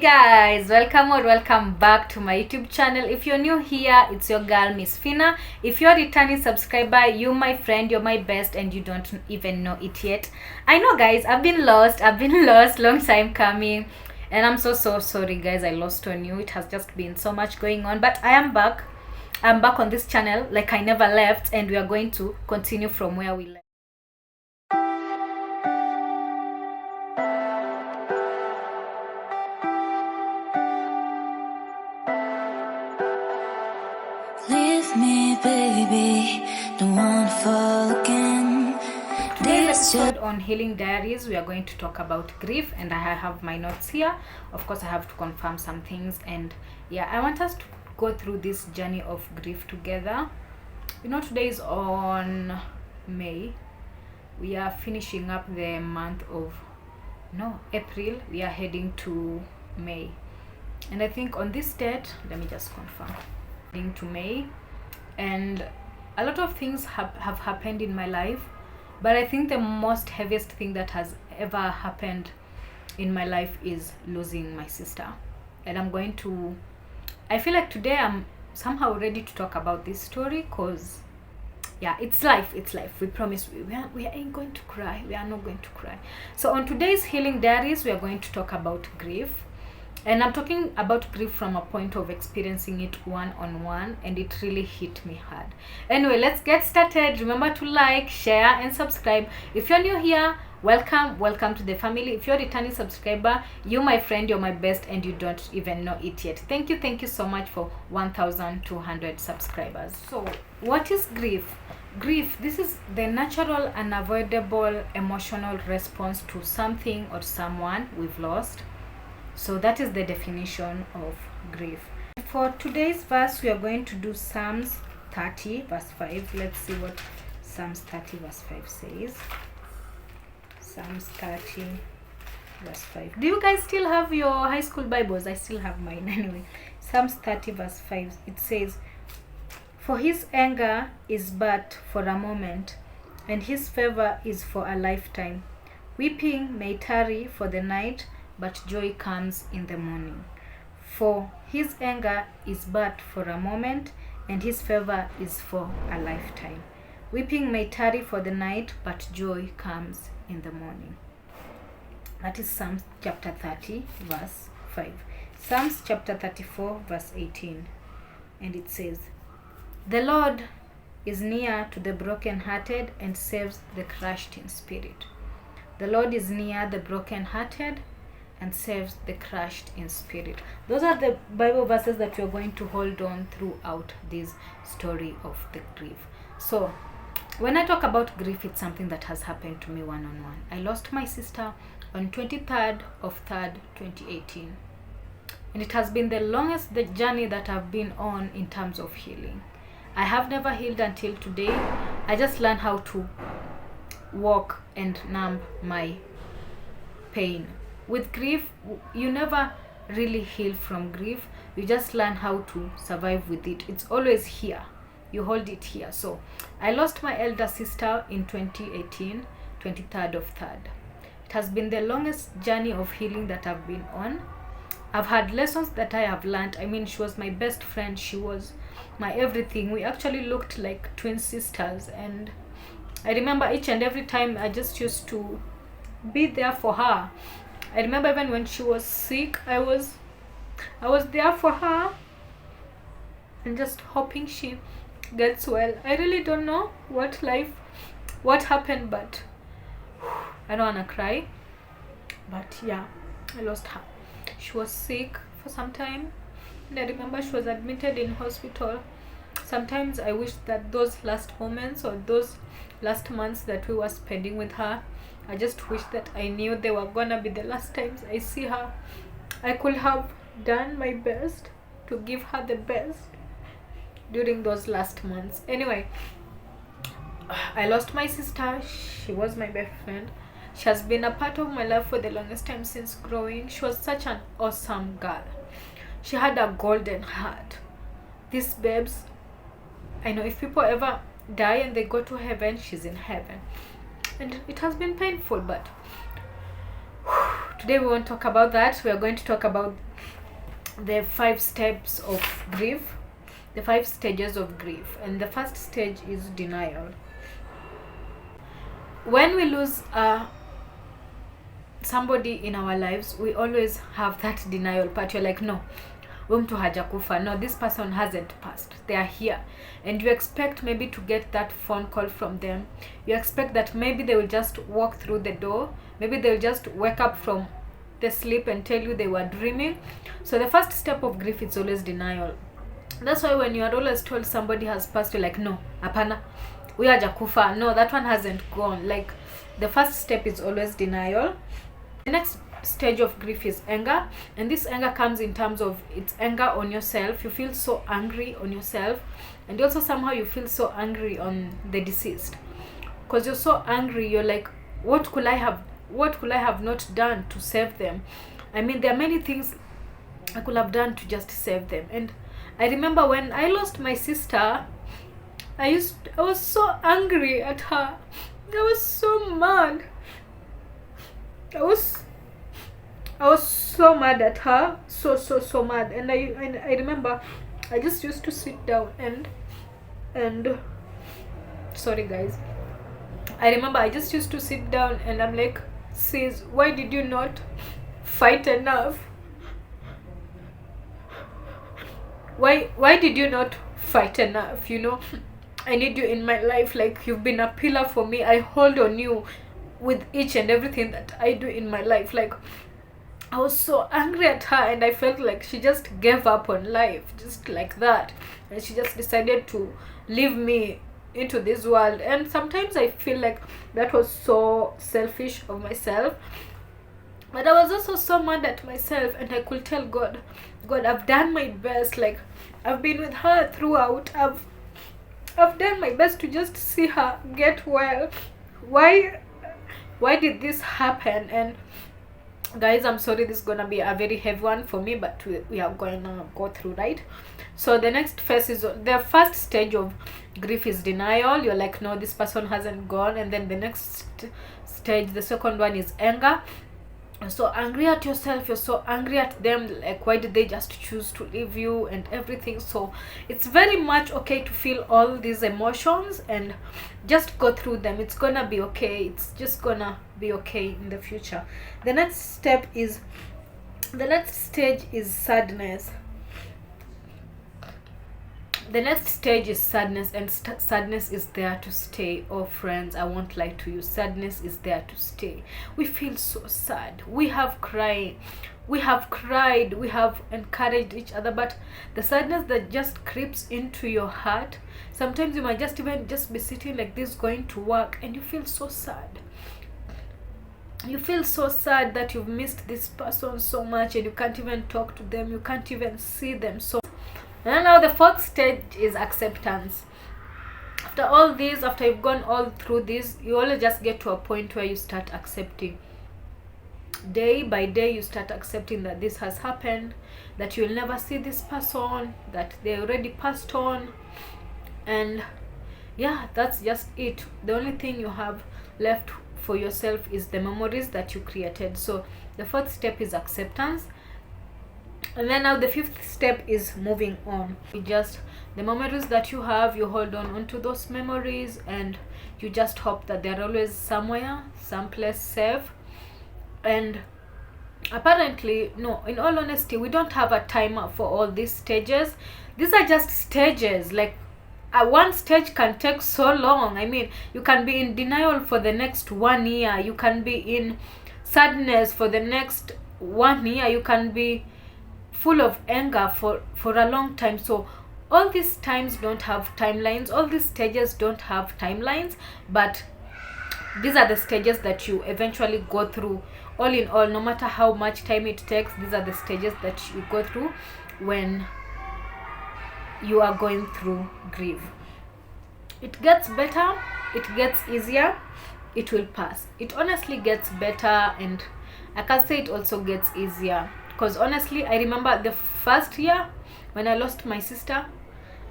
Guys, welcome or welcome back to my YouTube channel. If you're new here, it's your girl Miss Fina. If you're a returning subscriber, you my friend, you're my best, and you don't even know it yet. I know, guys, I've been lost, long time coming, and I'm so sorry, guys. I lost on you. It has just been so much going on, but I'm back on this channel like I never left, and we are going to continue from where we left. Leave me, baby, don't wanna fall again. Today's episode on Healing Diaries, we are going to talk about grief, and I have my notes here. Of course, I have to confirm some things, and yeah, I want us to go through this journey of grief together. You know, today is on May. We are finishing up the month of April. We are heading to May, and I think on this date, let me just confirm, heading to May, and a lot of things have happened in my life, but I think the most heaviest thing that has ever happened in my life is losing my sister. And I feel like today I'm somehow ready to talk about this story, because yeah, it's life. We promise we ain't going to cry. We are not going to cry. So on today's Healing Diaries, we are going to talk about grief. And I'm talking about grief from a point of experiencing it one-on-one, and it really hit me hard. Anyway, let's get started. Remember to like, share, and subscribe. If you're new here, welcome to the family. If you're a returning subscriber, you my friend, you're my best, and you don't even know it yet. Thank you so much for 1,200 subscribers. So what is grief? Grief, this is the natural, unavoidable emotional response to something or someone we've lost. So that is the definition of grief. For today's verse, we are going to do Psalms 30 verse 5. Let's see what Psalms 30 verse 5 says. Psalms 30 verse 5. Do you guys still have your high school Bibles? I still have mine anyway. Psalms 30 verse 5. It says, "For his anger is but for a moment, and his favor is for a lifetime. Weeping may tarry for the night, but joy comes in the morning. For his anger is but for a moment, and his favor is for a lifetime. Weeping may tarry for the night, but joy comes in the morning." That is Psalms chapter 30 verse 5. Psalms chapter 34 verse 18. And it says, "The Lord is near to the brokenhearted and saves the crushed in spirit." The Lord is near the brokenhearted and saves the crushed in spirit. Those are the Bible verses that we are going to hold on throughout this story of the grief. So when I talk about grief, it's something that has happened to me one-on-one. I lost my sister on 23rd of 3rd 2018, and it has been the longest journey that I've been on in terms of healing. I have never healed until today. I just learned how to walk and numb my pain. With grief, you never really heal from grief. You just learn how to survive with it. It's always here. You hold it here. So I lost my elder sister in 2018, 23rd of 3rd. It has been the longest journey of healing that I've been on. I've had lessons that I have learned. I mean, she was my best friend. She was my everything. We actually looked like twin sisters. And I remember each and every time I just used to be there for her. I remember even when she was sick, I was there for her and just hoping she gets well. I really don't know what happened, but I don't wanna cry. But yeah, I lost her. She was sick for some time, and I remember she was admitted in hospital. Sometimes I wish that those last moments or those last months that we were spending with her, I just wish that I knew they were gonna be the last times I see her. I could have done my best to give her the best during those last months. Anyway, I lost my sister. She was my best friend. She has been a part of my life for the longest time since growing. She was such an awesome girl. She had a golden heart. These babes, I know if people ever die and they go to heaven, she's in heaven. And it has been painful, but today we won't talk about that. We are going to talk about the 5 steps of grief, the 5 stages of grief. And the first stage is denial. When we lose somebody in our lives, we always have that denial part. You're like, no, mtu hajakufa, no, this person hasn't passed, they are here. And you expect maybe to get that phone call from them. You expect that maybe they will just walk through the door, maybe they'll just wake up from the sleep and tell you they were dreaming. So the first step of grief is always denial. That's why when you are always told somebody has passed, you're like, no, hapana, we hajakufa, no, that one hasn't gone. Like, the first step is always denial. The next stage of grief is anger, and this anger comes in terms of it's anger on yourself. You feel so angry on yourself, and also somehow you feel so angry on the deceased, because you're so angry. You're like, what could I have not done to save them? I mean, there are many things I could have done to just save them. And I remember when I lost my sister, I was so angry at her. I was so mad. I was so mad at her, so mad. And I remember I just used to sit down and sorry guys, I remember I just used to sit down and I'm like, sis, why did you not fight enough? Why did you not fight enough? You know, I need you in my life. Like, you've been a pillar for me. I hold on you with each and everything that I do in my life. Like, I was so angry at her, and I felt like she just gave up on life, just like that, and she just decided to leave me into this world. And sometimes I feel like that was so selfish of myself, but I was also so mad at myself. And I could tell God, I've done my best. Like, I've been with her throughout. I've done my best to just see her get well. Why did this happen? And guys, I'm sorry, this is gonna be a very heavy one for me, but we are gonna go through, right? So the next phase is, the first stage of grief is denial. You're like, no, this person hasn't gone. And then the next stage, the second one, is anger. You're so angry at yourself, you're so angry at them, like, why did they just choose to leave you and everything. So it's very much okay to feel all these emotions and just go through them. It's gonna be okay. It's just gonna be okay in the future. The next stage is sadness. The next stage is sadness, and sadness is there to stay. Oh friends, I won't lie to you, sadness is there to stay. We feel so sad, we have cried, we have encouraged each other, but the sadness that just creeps into your heart, sometimes you might just be sitting like this, going to work, and you feel so sad. You feel so sad that you've missed this person so much, and you can't even talk to them, you can't even see them. So, and now the fourth stage is acceptance. After all this, after you've gone all through this, you always just get to a point where you start accepting. Day by day, you start accepting that this has happened, that you'll never see this person, that they already passed on. And yeah, that's just it. The only thing you have left for yourself is the memories that you created. So the fourth step is acceptance. And then now the fifth step is moving on. Just the memories that you have, you hold on to those memories, and you just hope that they're always somewhere, someplace safe. And apparently, no, in all honesty, we don't have a timer for all these stages. These are just stages. Like, one stage can take so long. I mean, you can be in denial for the next 1 year, you can be in sadness for the next 1 year, you can be full of anger for a long time. So all these times don't have timelines, all these stages don't have timelines, but these are the stages that you eventually go through. All in all, no matter how much time it takes, these are the stages that you go through when you are going through grief. It gets better, it gets easier, it will pass. It honestly gets better, and I can say it also gets easier. Because honestly, I remember the first year when I lost my sister,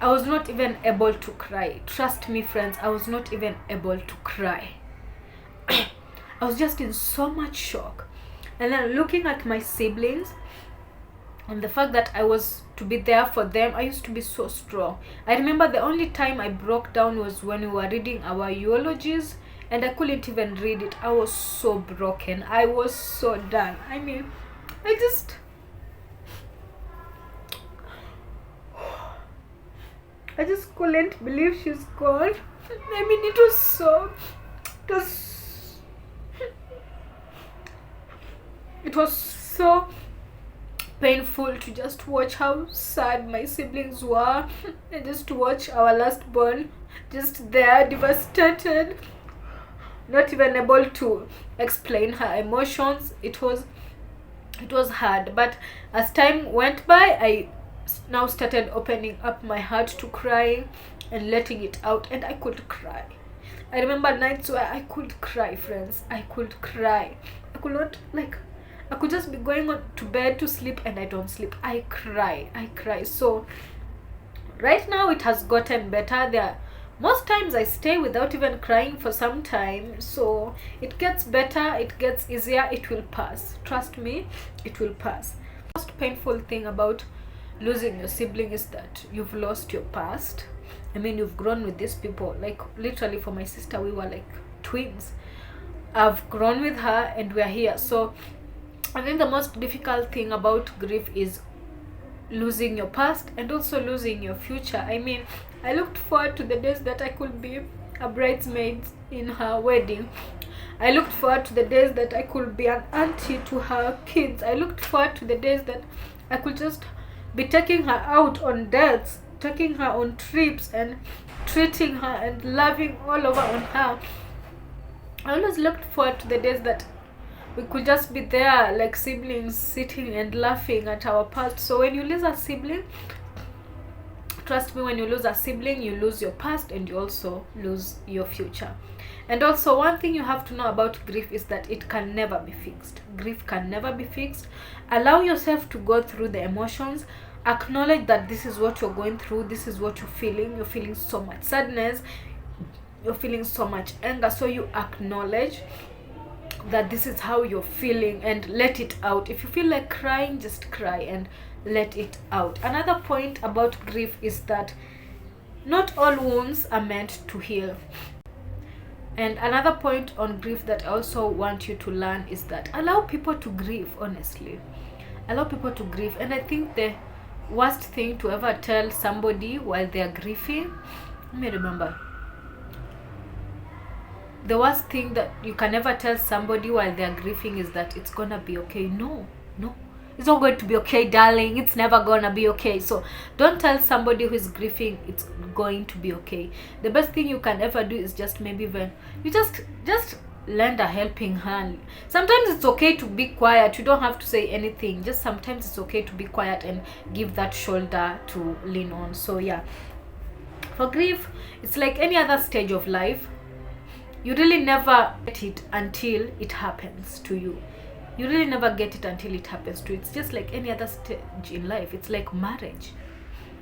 I was not even able to cry. Trust me, friends, I was not even able to cry. I was just in so much shock. And then looking at my siblings and the fact that I was to be there for them, I used to be so strong. I remember the only time I broke down was when we were reading our eulogies, and I couldn't even read it. I was so broken. I was so done. I mean, I just couldn't believe she's gone. I mean, it was so painful to just watch how sad my siblings were, and just to watch our last born just there, devastated, not even able to explain her emotions. It was hard, but as time went by, I now started opening up my heart to crying and letting it out, and I could cry. I remember nights where I could cry, friends. I could cry. I could not, like, I could just be going on to bed to sleep and I don't sleep. I cry. So right now it has gotten better. There most times I stay without even crying for some time. So it gets better, it gets easier, it will pass. Trust me, it will pass. The most painful thing about losing your sibling is that you've lost your past. I mean, you've grown with these people. Like, literally, for my sister, we were like twins. I've grown with her and we're here. So I think the most difficult thing about grief is losing your past and also losing your future. I mean, I looked forward to the days that I could be a bridesmaid in her wedding. I looked forward to the days that I could be an auntie to her kids. I looked forward to the days that I could just be taking her out on dates, taking her on trips, and treating her and loving all over on her. I always looked forward to the days that we could just be there like siblings, sitting and laughing at our past. So when you lose a sibling, trust me, when you lose a sibling, you lose your past and you also lose your future. And also, one thing you have to know about grief is that it can never be fixed. Grief can never be fixed. Allow yourself to go through the emotions. Acknowledge that this is what you're going through. This is what you're feeling. You're feeling so much sadness. You're feeling so much anger. So you acknowledge that this is how you're feeling and let it out. If you feel like crying, just cry and let it out. Another point about grief is that not all wounds are meant to heal. And another point on grief that I also want you to learn is that allow people to grieve. Honestly, allow people to grieve. And I think the worst thing to ever tell somebody while they are grieving, let me remember, the worst thing that you can ever tell somebody while they are grieving is that it's gonna be okay. No, it's not going to be okay, darling. It's never gonna be okay. So don't tell somebody who is grieving it's going to be okay. The best thing you can ever do is just maybe when you just lend a helping hand. Sometimes it's okay to be quiet. You don't have to say anything. Just sometimes it's okay to be quiet and give that shoulder to lean on. So yeah, for grief, it's like any other stage of life. You really never get it until it happens to you. You really never get it until it happens to you. It's just like any other stage in life. It's like marriage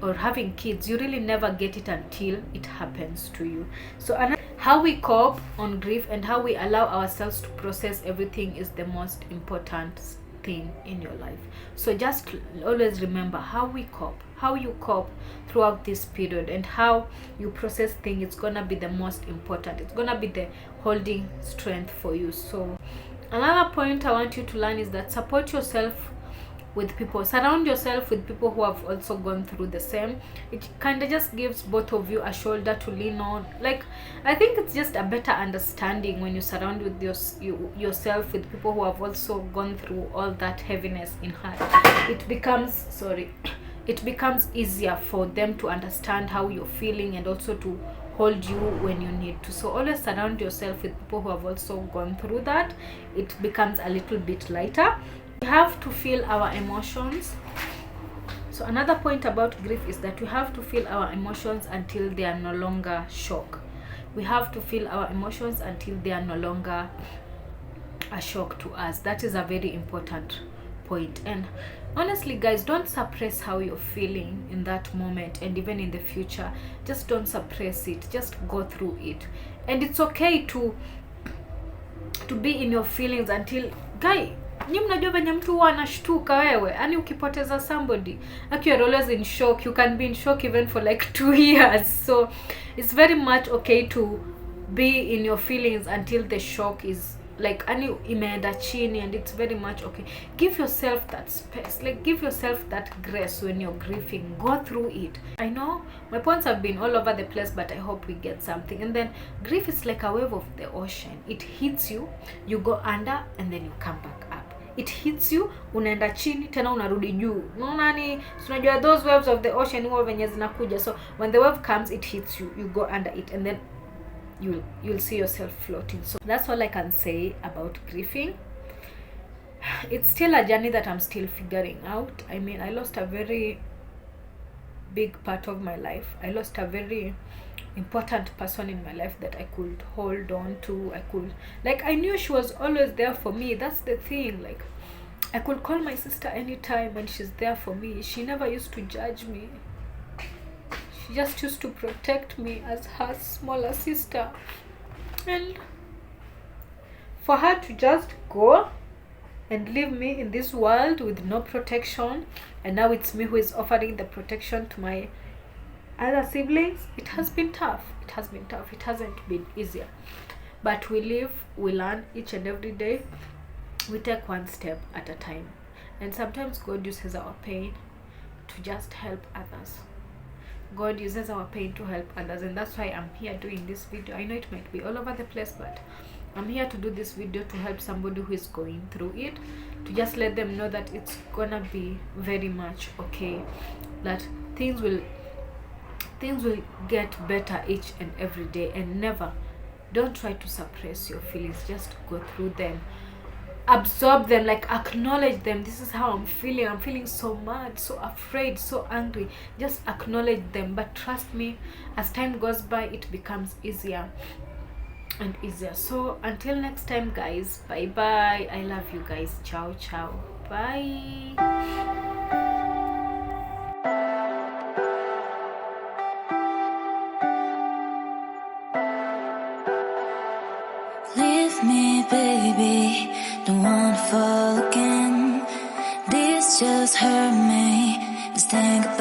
or having kids. You really never get it until it happens to you. So how we cope on grief and how we allow ourselves to process everything is the most important thing in your life. So just always remember how we cope, how you cope throughout this period, and how you process things. It's gonna be the most important. It's gonna be the holding strength for you. So another point I want you to learn is that support yourself with people. Surround yourself with people who have also gone through the same. It kind of just gives both of you a shoulder to lean on. Like, I think it's just a better understanding when you surround with yourself with people who have also gone through all that heaviness in heart. It becomes easier for them to understand how you're feeling and also to hold you when you need to. So always surround yourself with people who have also gone through that. It becomes a little bit lighter. We have to feel our emotions. So another point about grief is that we have to feel our emotions until they are no longer shock. We have to feel our emotions until they are no longer a shock to us. That is a very important point. And honestly, guys, don't suppress how you're feeling in that moment and even in the future. Just don't suppress it. Just go through it. And it's okay to be in your feelings until, guy, Nyi mnajua venye mtu huwa anashtuka wewe. Yaani ukipoteza somebody, like you are always in shock. You can be in shock even for like 2 years. So it's very much okay to be in your feelings until the shock is like ani imeenda chini, and it's very much okay. Give yourself that space, like give yourself that grace when you're grieving. Go through it. I know my points have been all over the place, but I hope we get something. And then grief is like a wave of the ocean. It hits you, you go under, and then you come back up. It hits you, unaenda chini tena unarudi juu. Unaona ni tunajua those waves of the ocean huwa venye zinakuja. So when the wave comes, it hits you, you go under it, and then you'll see yourself floating. So that's all I can say about grieving. It's still a journey that I'm still figuring out. I mean, I lost a very big part of my life. I lost a very important person in my life that I could hold on to. I knew she was always there for me. That's the thing. Like, I could call my sister anytime and she's there for me. She never used to judge me. She just used to protect me as her smaller sister. And for her to just go and leave me in this world with no protection, and now it's me who is offering the protection to my other siblings, it has been tough. It hasn't been easier. But we live, we learn each and every day. We take one step at a time. And sometimes God uses our pain to just help others. God uses our pain to help others, and that's why I'm here doing this video. I know it might be all over the place, but I'm here to do this video to help somebody who is going through it, to just let them know that it's gonna be very much okay, that things will get better each and every day. And never, don't try to suppress your feelings. Just go through them, absorb them, like acknowledge them. This is how I'm feeling so mad, so afraid, so angry. Just acknowledge them. But trust me, as time goes by, it becomes easier and easier. So until next time, guys, bye bye. I love you guys. Ciao ciao, bye. Leave me, baby, don't wanna fall again. This just hurt me. Just think about